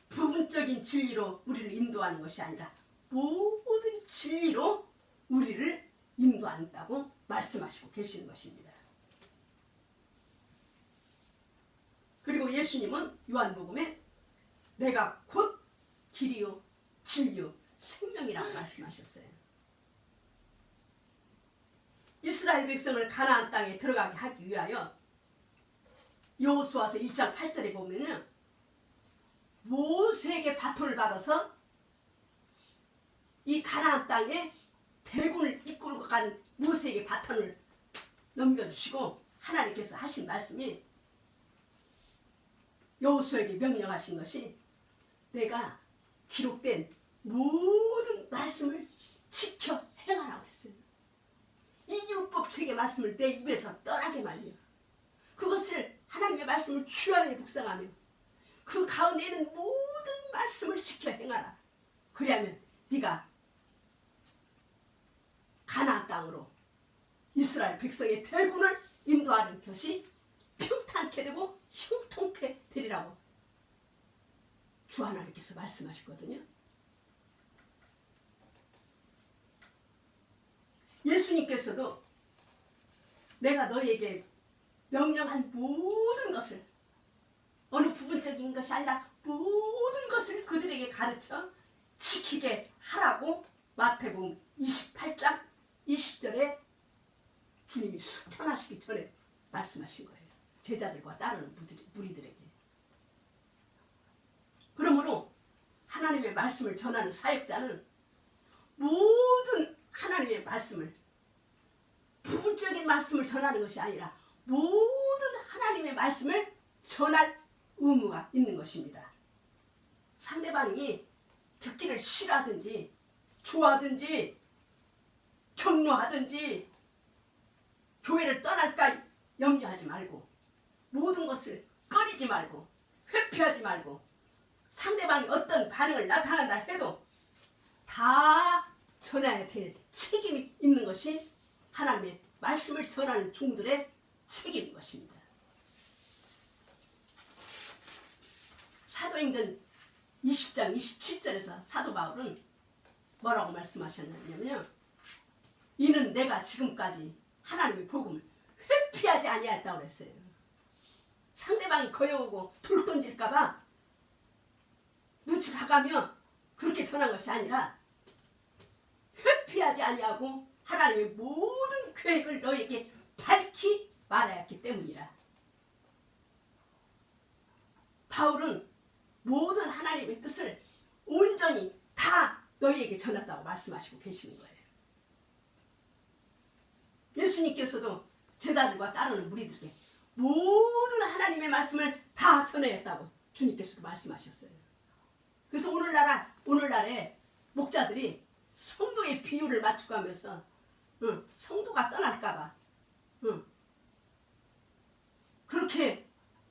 부분적인 진리로 우리를 인도하는 것이 아니라 모든 진리로 우리를 인도한다고 말씀하시고 계시는 것입니다. 그리고 예수님은 요한복음에 내가 곧 길이요 진리요 생명이라고 말씀하셨어요. 이스라엘 백성을 가나안 땅에 들어가게 하기 위하여 여호수아서 1장 8절에 보면은 모세에게 바톤을 받아서 이 가나안 땅에 대군을 이끌고 간 모세에게 바톤을 넘겨주시고 하나님께서 하신 말씀이 여호수아에게 명령하신 것이 내가 기록된 모든 말씀을 지켜 행하라고 했어요. 이 율법책의 말씀을 내 입에서 떠나게 말려 그것을 하나님의 말씀을 주안에 묵상하며 그 가운데 있는 모든 말씀을 지켜 행하라. 그리하면 네가 가나안 땅으로 이스라엘 백성의 대군을 인도하는 것이 평탄케 되고 형통케 되리라고 주 하나님께서 말씀하셨거든요. 예수님께서도 내가 너희에게 명령한 모든 것을 어느 부분적인 것이 아니라 모든 것을 그들에게 가르쳐 지키게 하라고 마태복음 28장 20절에 주님이 승천하시기 전에 말씀하신 거예요. 제자들과 따르는 무리들에게. 그러므로 하나님의 말씀을 전하는 사역자는 모든 하나님의 말씀을 부분적인 말씀을 전하는 것이 아니라 모든 하나님의 말씀을 전할 의무가 있는 것입니다. 상대방이 듣기를 싫어하든지 좋아하든지 격려하든지 교회를 떠날까 염려하지 말고 모든 것을 꺼리지 말고 회피하지 말고 상대방이 어떤 반응을 나타난다 해도 다 전해야 될 책임이 있는 것이 하나님의 말씀을 전하는 종들의 책임인 것입니다. 사도행전 20장 27절에서 사도 바울은 뭐라고 말씀하셨냐면요. 이는 내가 지금까지 하나님의 복음을 회피하지 아니하였다고 그랬어요. 상대방이 거여오고 돌 던질까봐 눈치 봐가며 그렇게 전한 것이 아니라 회피하지 아니하고 하나님의 모든 계획을 너에게 밝히 말하였기 때문이라. 바울은 모든 하나님의 뜻을 온전히 다 너희에게 전했다고 말씀하시고 계시는 거예요. 예수님께서도 제자들과 따르는 무리들에게 모든 하나님의 말씀을 다 전해했다고 주님께서도 말씀하셨어요. 그래서 오늘날에 목자들이 성도의 비율을 맞춰가면서 성도가 떠날까봐 그렇게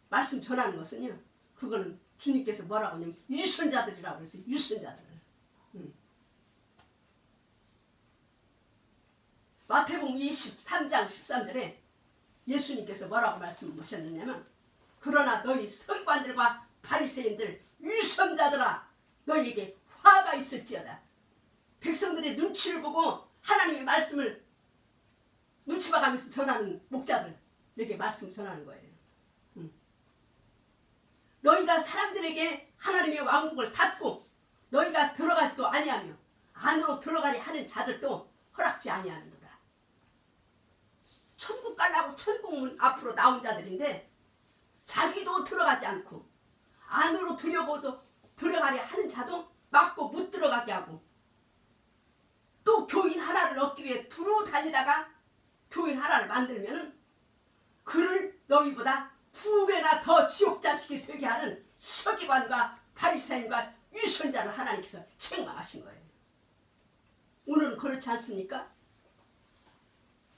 말씀 전하는 것은요. 그거는 주님께서 뭐라고 하냐면 유선자들이라고 그랬어요. 유선자들. 마태복음 23장 13절에 예수님께서 뭐라고 말씀하셨느냐면 그러나 너희 서기관들과 바리새인들 유선자들아 너희에게 화가 있을지어다. 백성들의 눈치를 보고 하나님의 말씀을 눈치 봐가면서 전하는 목자들에게 말씀 전하는 거예요. 너희가 사람들에게 하나님의 왕국을 닫고 너희가 들어가지도 아니하며 안으로 들어가려 하는 자들도 허락지 아니하는도다. 천국 가려고 천국문 앞으로 나온 자들인데 자기도 들어가지 않고 안으로 들여고도 들어가려 하는 자도 막고 못 들어가게 하고 또 교인 하나를 얻기 위해 두루 달리다가 교인 하나를 만들면은 그를 너희보다 2배나 더 지옥 자식이 되게 하는 서기관과 바리새인과 유선자를 하나님께서 책망하신 거예요. 오늘은 그렇지 않습니까?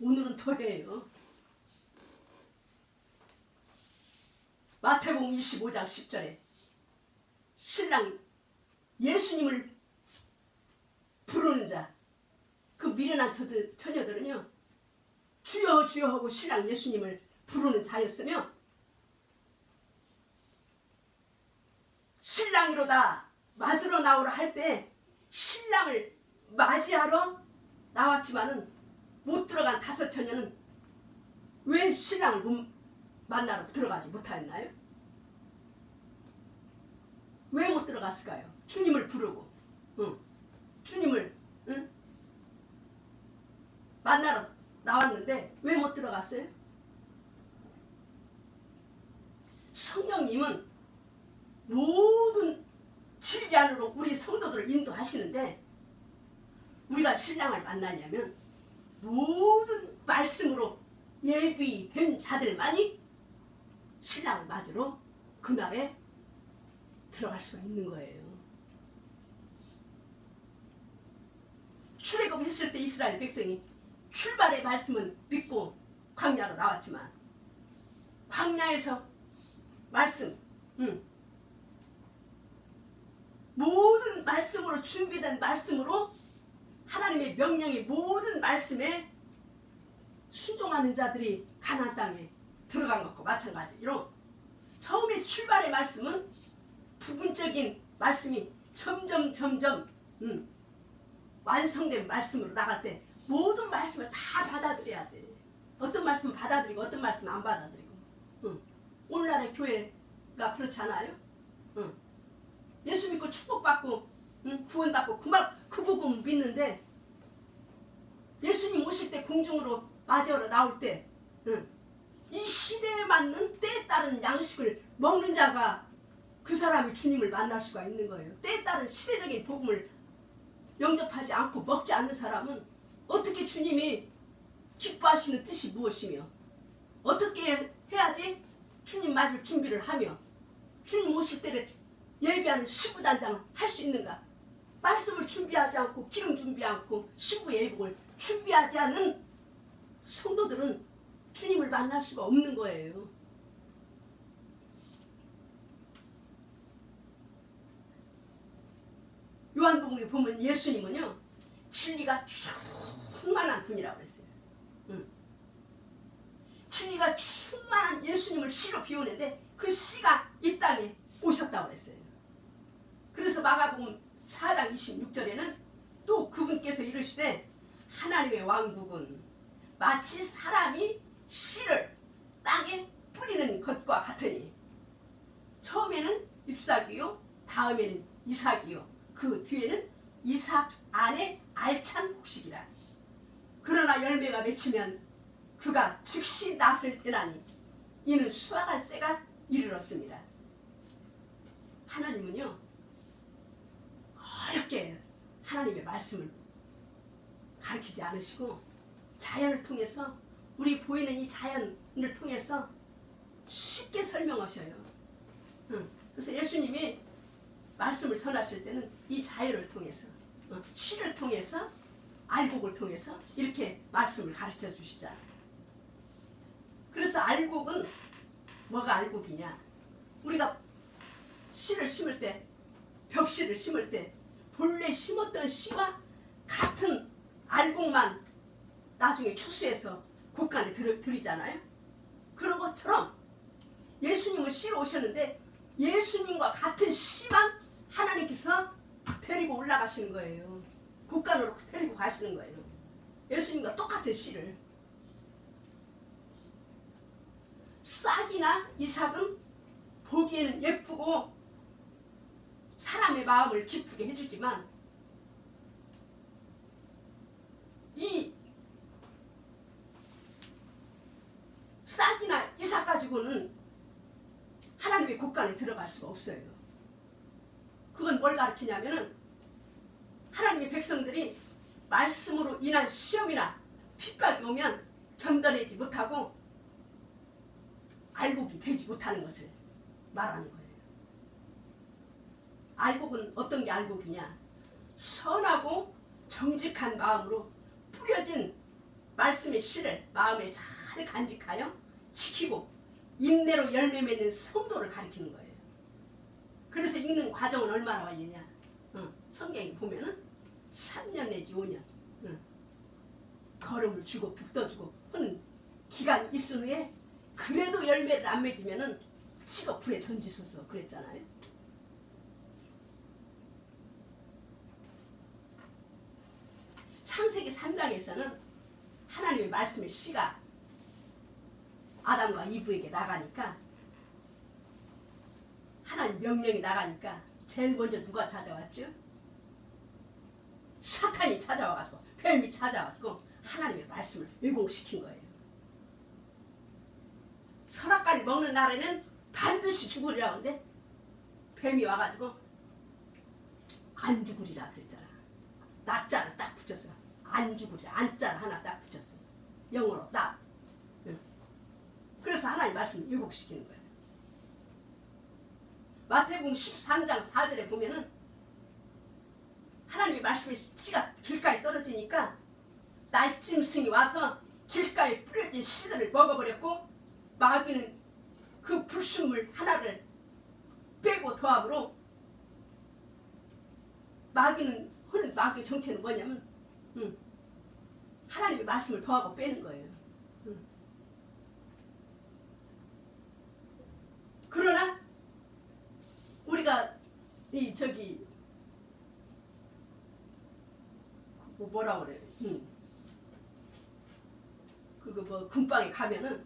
오늘은 더해요. 마태복음 25장 10절에 신랑 예수님을 부르는 자, 그 미련한 처녀들은요 주여 주여 하고 신랑 예수님을 부르는 자였으며 신랑이로다 맞으러 나오라 할 때 신랑을 맞이하러 나왔지만은 못 들어간 5 처녀는 왜 신랑을 만나러 들어가지 못하였나요? 왜 못 들어갔을까요? 주님을 부르고 주님을 만나러 나왔는데 왜 못 들어갔어요? 성령님은 모든 진리 안으로 우리 성도들을 인도하시는데 우리가 신랑을 만나려면 모든 말씀으로 예비된 자들만이 신랑을 맞으러 그날에 들어갈 수가 있는 거예요. 출애굽했을 때 이스라엘 백성이 출발의 말씀은 믿고 광야로 나왔지만 광야에서 말씀 모든 말씀으로 준비된 말씀으로 하나님의 명령의 모든 말씀에 순종하는 자들이 가나안 땅에 들어간 것과 마찬가지로 처음에 출발의 말씀은 부분적인 말씀이 점점 완성된 말씀으로 나갈 때 모든 말씀을 다 받아들여야 돼. 어떤 말씀은 받아들이고 어떤 말씀은 안 받아들이고. 오늘날의 교회가 그렇잖아요. 예수 믿고 축복받고 구원받고 그 복음 믿는데 예수님 오실 때 공중으로 맞이하러 나올 때 이 시대에 맞는 때에 따른 양식을 먹는 자가 그 사람이 주님을 만날 수가 있는 거예요. 때에 따른 시대적인 복음을 영접하지 않고 먹지 않는 사람은 어떻게 주님이 기뻐하시는 뜻이 무엇이며 어떻게 해야지 주님 맞을 준비를 하며 주님 오실 때를 예비하는 시부단장을 할 수 있는가? 말씀을 준비하지 않고 기름 준비하지 않고 시부 예복을 준비하지 않은 성도들은 주님을 만날 수가 없는 거예요. 요한복음에 보면 예수님은요 진리가 충만한 분이라고 그랬어요. 진리가 충만한 예수님을 씨로 비우는데 그 씨가 이 땅에 오셨다고 그랬어요. 그래서 마가복음 4장 26절에는 또 그분께서 이르시되 하나님의 왕국은 마치 사람이 씨를 땅에 뿌리는 것과 같으니 처음에는 잎사귀요 다음에는 이삭이요 그 뒤에는 이삭 안에 알찬 곡식이라. 그러나 열매가 맺히면 그가 즉시 낫을 때나니 이는 수확할 때가 이르렀습니다. 하나님은요 어렵게 하나님의 말씀을 가르치지 않으시고 자연을 통해서 우리 보이는 이 자연을 통해서 쉽게 설명하셔요. 그래서 예수님이 말씀을 전하실 때는 이 자연을 통해서 시를 통해서 알곡을 통해서 이렇게 말씀을 가르쳐 주시잖아요. 그래서 알곡은 뭐가 알곡이냐? 우리가 씨를 심을 때 벽씨를 심을 때 본래 심었던 씨와 같은 알곡만 나중에 추수해서 곡간에 들이잖아요. 그런 것처럼 예수님은 씨로 오셨는데 예수님과 같은 씨만 하나님께서 데리고 올라가시는 거예요. 곡간으로 데리고 가시는 거예요. 예수님과 똑같은 씨를. 싹이나 이삭은 보기에는 예쁘고 사람의 마음을 기쁘게 해주지만 이 싹이나 이삭 가지고는 하나님의 곡간에 들어갈 수가 없어요. 그건 뭘 가르치냐면은 하나님의 백성들이 말씀으로 인한 시험이나 핍박이 오면 견뎌내지 못하고 알곡이 되지 못하는 것을 말하는 거예요. 알곡은 어떤 게 알곡이냐? 선하고 정직한 마음으로 뿌려진 말씀의 씨를 마음에 잘 간직하여 지키고 인내로 열매 맺는 성도를 가리키는 거예요. 그래서 읽는 과정은 얼마나 걸리냐? 성경에 보면은 3년 내지 5년 걸음을 주고 북떠주고 하는 기간이 있은 후에 그래도 열매를 안 맺으면은 찍어 불에 던지소서 그랬잖아요. 창세기 3장에서는 하나님의 말씀의 씨가 아담과 이브에게 나가니까 하나님 명령이 나가니까 제일 먼저 누가 찾아왔죠? 사탄이 찾아와가지고 뱀이 찾아와가지고 하나님의 말씀을 왜곡시킨 거예요. 선악과를 먹는 날에는 반드시 죽으리라고 하는데 뱀이 와가지고 안 죽으리라 그랬잖아. 나자를 딱 붙였어. 안 죽으리라. 안자를 하나 딱 붙였어. 영어로 딱. 그래서 하나님 말씀을 왜곡시키는 거예요. 마태복음 13장 4절에 보면은 하나님의 말씀이 씨가 길가에 떨어지니까 날짐승이 와서 길가에 뿌려진 씨들을 먹어버렸고 마귀는 그 불순물 하나를 빼고 더함으로 마귀는 하는 마귀의 정체는 뭐냐면 하나님의 말씀을 더하고 빼는 거예요. 그러나 우리가 이 저기 뭐라 그래? 그거 뭐 금방에 가면은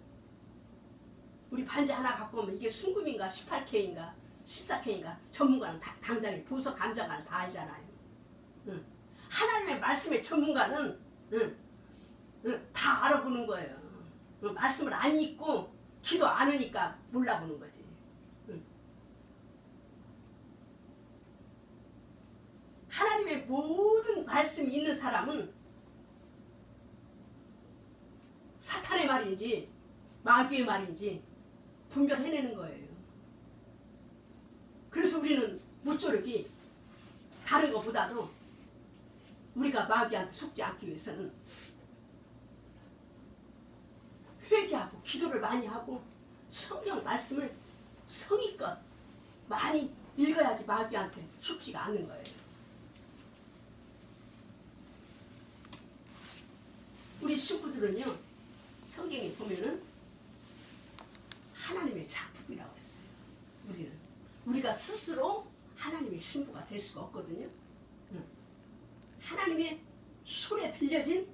우리 반지 하나 갖고 오면 이게 순금인가 18K인가 14K인가 전문가는 다, 당장에 보석 감정가는 다 알잖아요. 하나님의 말씀의 전문가는 다 알아보는 거예요. 말씀을 안 읽고 기도 안 하니까 몰라보는 거지. 하나님의 모든 말씀이 있는 사람은 사탄의 말인지 마귀의 말인지 분별해내는 거예요. 그래서 우리는 모쪼록이 다른 것보다도 우리가 마귀한테 속지 않기 위해서는 회개하고 기도를 많이 하고 성경 말씀을 성의껏 많이 읽어야지 마귀한테 속지가 않는 거예요. 우리 신부들은요, 성경에 보면은 하나님의 작품이라고 그랬어요. 우리가 스스로 하나님의 신부가 될 수가 없거든요. 하나님의 손에 들려진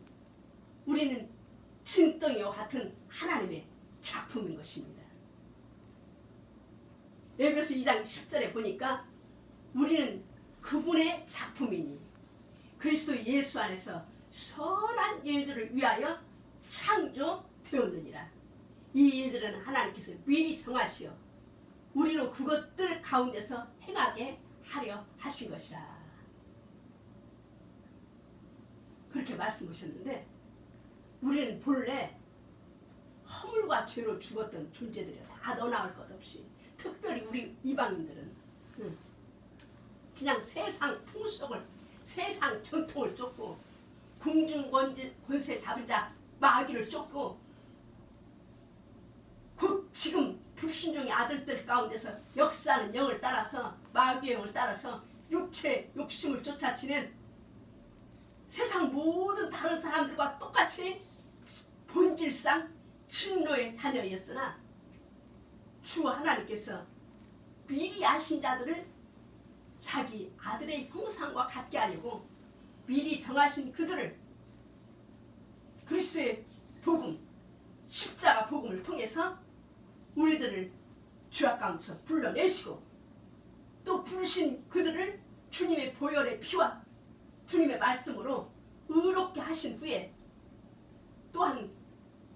우리는 진덩이와 같은 하나님의 작품인 것입니다. 에베소 2장 10절에 보니까 우리는 그분의 작품이니 그리스도 예수 안에서 선한 일들을 위하여 창조되었느니라. 이 일들은 하나님께서 미리 정하시어 우리로 그것들 가운데서 행하게 하려 하신 것이라. 그렇게 말씀하셨는데 우리는 본래 허물과 죄로 죽었던 존재들이야. 다 너 나올 것 없이. 특별히 우리 이방인들은 그냥 세상 풍속을 세상 전통을 쫓고 공중 권세 잡은 자 마귀를 쫓고 곧 지금 불순종의 아들들 가운데서 역사하는 영을 따라서 마귀의 영을 따라서 육체 욕심을 쫓아치는 세상 모든 다른 사람들과 똑같이 본질상 진노의 자녀였으나 주 하나님께서 미리 아신 자들을 자기 아들의 형상과 같게 하려고 미리 정하신 그들을 그리스도의 복음, 십자가 복음을 통해서 우리들을 죄악 가운데서 불러내시고 또 부르신 그들을 주님의 보혈의 피와 주님의 말씀으로 의롭게 하신 후에 또한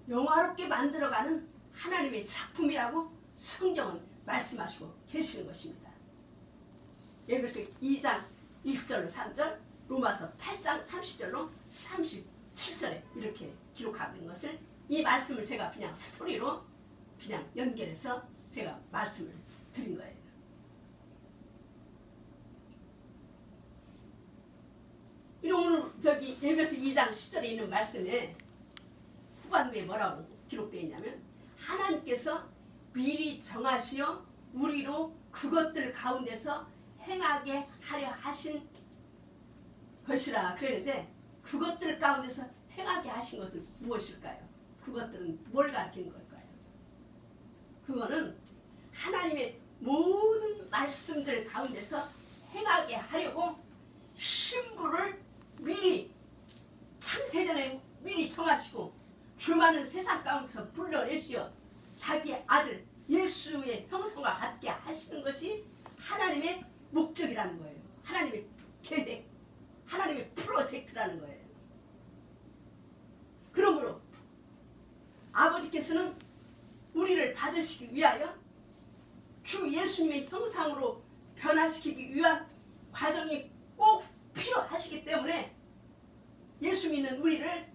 영화롭게 만들어가는 하나님의 작품이라고 성경은 말씀하시고 계시는 것입니다. 에베소 2장 1절로 3절, 로마서 8장 30절로 37절에 이렇게 기록하고 있는 것을 이 말씀을 제가 그냥 스토리로 그냥 연결해서 제가 말씀을 드린 거예요. 오늘 저기 에베소 2장 10절에 있는 말씀에 후반부에 뭐라고 기록되어 있냐면 하나님께서 미리 정하시어 우리로 그것들 가운데서 행하게 하려 하신 것이라 그랬는데 그것들 가운데서 행하게 하신 것은 무엇일까요? 그것들은 뭘 가리키는 걸까요? 그거는 하나님의 모든 말씀들 가운데서 행하게 하려고 신부를 미리 창세전에 미리 정하시고 죄 많은 세상 가운데서 불러내시어 자기 아들 예수의 형상과 같게 하시는 것이 하나님의 목적이라는 거예요. 하나님의 계획, 하나님의 프로젝트라는 거예요. 하나님께서는 우리를 받으시기 위하여 주 예수님의 형상으로 변화시키기 위한 과정이 꼭 필요하시기 때문에 예수 믿는 우리를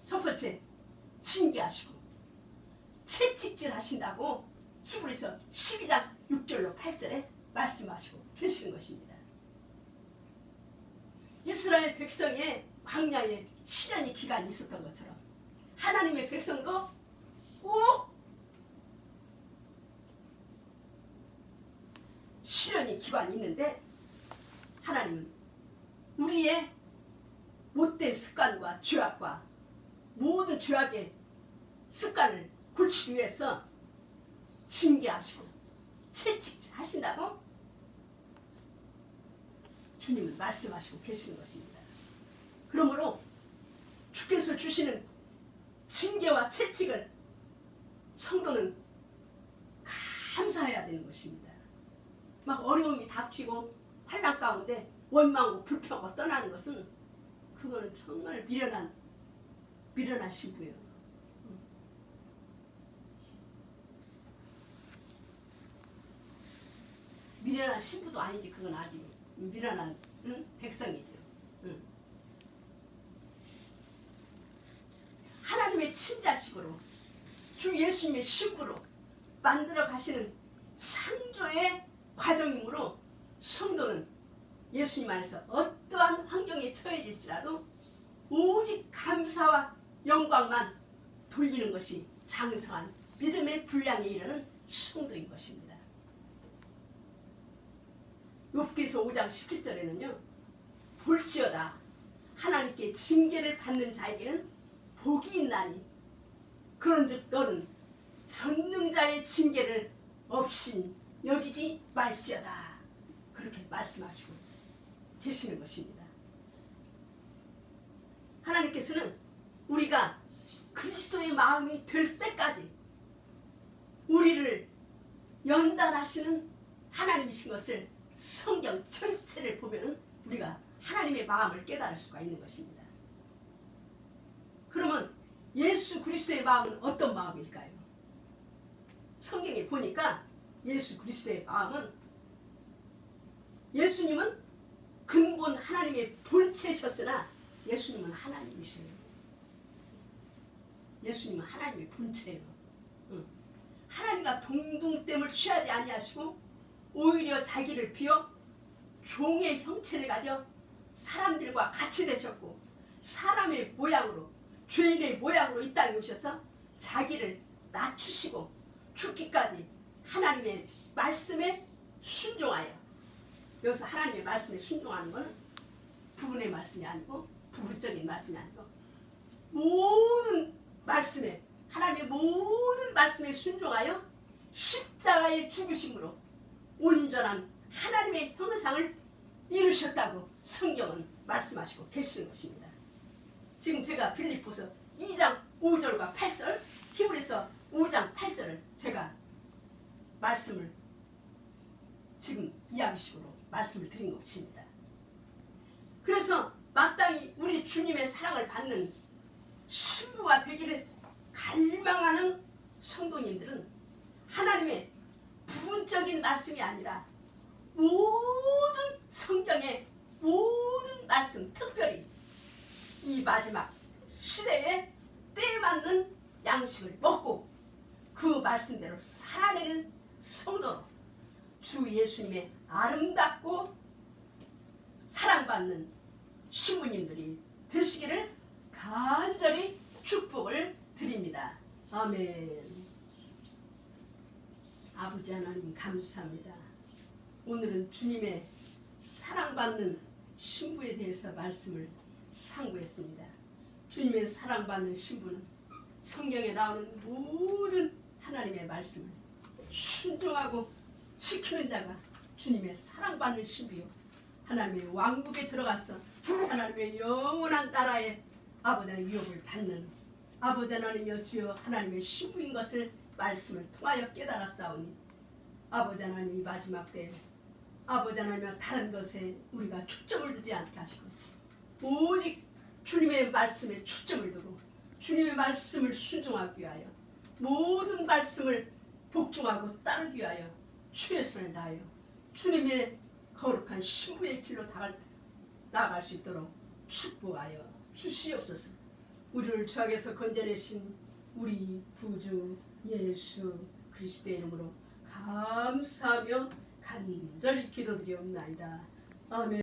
첫 번째 징계하시고 채찍질 하신다고 히브리서 12장 6절로 8절에 말씀하시고 계시는 것입니다. 이스라엘 백성의 광야에 시련의 기간이 있었던 것처럼 하나님의 백성도 꼭 시련의 기간이 있는데 하나님은 우리의 못된 습관과 죄악과 모든 죄악의 습관을 고치기 위해서 징계하시고 채찍하신다고 주님은 말씀하시고 계시는 것입니다. 그러므로 주께서 주시는 징계와 채찍을 성도는 감사해야 되는 것입니다. 막 어려움이 닥치고 환난 가운데 원망하고 불평하고 떠나는 것은 그거는 정말 미련한 신부예요. 미련한 신부도 아니지. 그건 아직 미련한 백성이죠. 하나님의 친자식으로 주 예수님의 신부로 만들어 가시는 창조의 과정이므로 성도는 예수님 안에서 어떠한 환경에 처해질지라도 오직 감사와 영광만 돌리는 것이 장성한 믿음의 분량에 이르는 성도인 것입니다. 욥기서 5장 17절에는요. 볼지어다 하나님께 징계를 받는 자에게는 복이 있나니 그런즉 너는 전능자의 징계를 없인 여기지 말지어다. 그렇게 말씀하시고 계시는 것입니다. 하나님께서는 우리가 그리스도의 마음이 될 때까지 우리를 연단하시는 하나님이신 것을 성경 전체를 보면 우리가 하나님의 마음을 깨달을 수가 있는 것입니다. 그러면 예수 그리스도의 마음은 어떤 마음일까요? 성경에 보니까 예수 그리스도의 마음은 예수님은 근본 하나님의 본체셨으나 예수님은 하나님이세요. 예수님은 하나님의 본체예요. 하나님과 동등됨을 취하지 아니하시고 오히려 자기를 비워 종의 형체를 가져 사람들과 같이 되셨고 사람의 모양으로 죄인의 모양으로 이 땅에 오셔서 자기를 낮추시고 죽기까지 하나님의 말씀에 순종하여, 여기서 하나님의 말씀에 순종하는 것은 부분의 말씀이 아니고 부분적인 말씀이 아니고 모든 말씀에, 하나님의 모든 말씀에 순종하여 십자가의 죽으심으로 온전한 하나님의 형상을 이루셨다고 성경은 말씀하시고 계시는 것입니다. 지금 제가 빌립보서 2장 5절과 8절, 히브리서 5장 8절을 제가 말씀을 지금 이야기식으로 말씀을 드린 것입니다. 그래서 마땅히 우리 주님의 사랑을 받는 신부가 되기를 갈망하는 성도님들은 하나님의 부분적인 말씀이 아니라 모든 성경의 모든 말씀, 특별히 이 마지막 시대에 때에 맞는 양식을 먹고 그 말씀대로 살아내는 성도로 주 예수님의 아름답고 사랑받는 신부님들이 되시기를 간절히 축복을 드립니다. 아멘. 아버지 하나님 감사합니다. 오늘은 주님의 사랑받는 신부에 대해서 말씀을 상고했습니다. 주님의 사랑받는 신부는 성경에 나오는 모든 하나님의 말씀을 순종하고 지키는 자가 주님의 사랑받는 신부요, 하나님의 왕국에 들어가서 하나님의 영원한 나라에 아버지 하나님 유업을 받는 아버지 하나님이여 주여 하나님의 신부인 것을 말씀을 통하여 깨달았사오니 아버지 하나님 이 마지막 때 아버지 하나님이여 다른 것에 우리가 초점을 두지 않게 하시고 오직 주님의 말씀에 초점을 두고 주님의 말씀을 순종하기 위하여 모든 말씀을 복종하고 따르기 위하여 최선을 다하여 주님의 거룩한 신부의 길로 나아갈 수 있도록 축복하여 주시옵소서. 우리를 죄악에서 건져내신 우리 구주 예수 그리스도의 이름으로 감사하며 간절히 기도드리옵나이다. 아멘.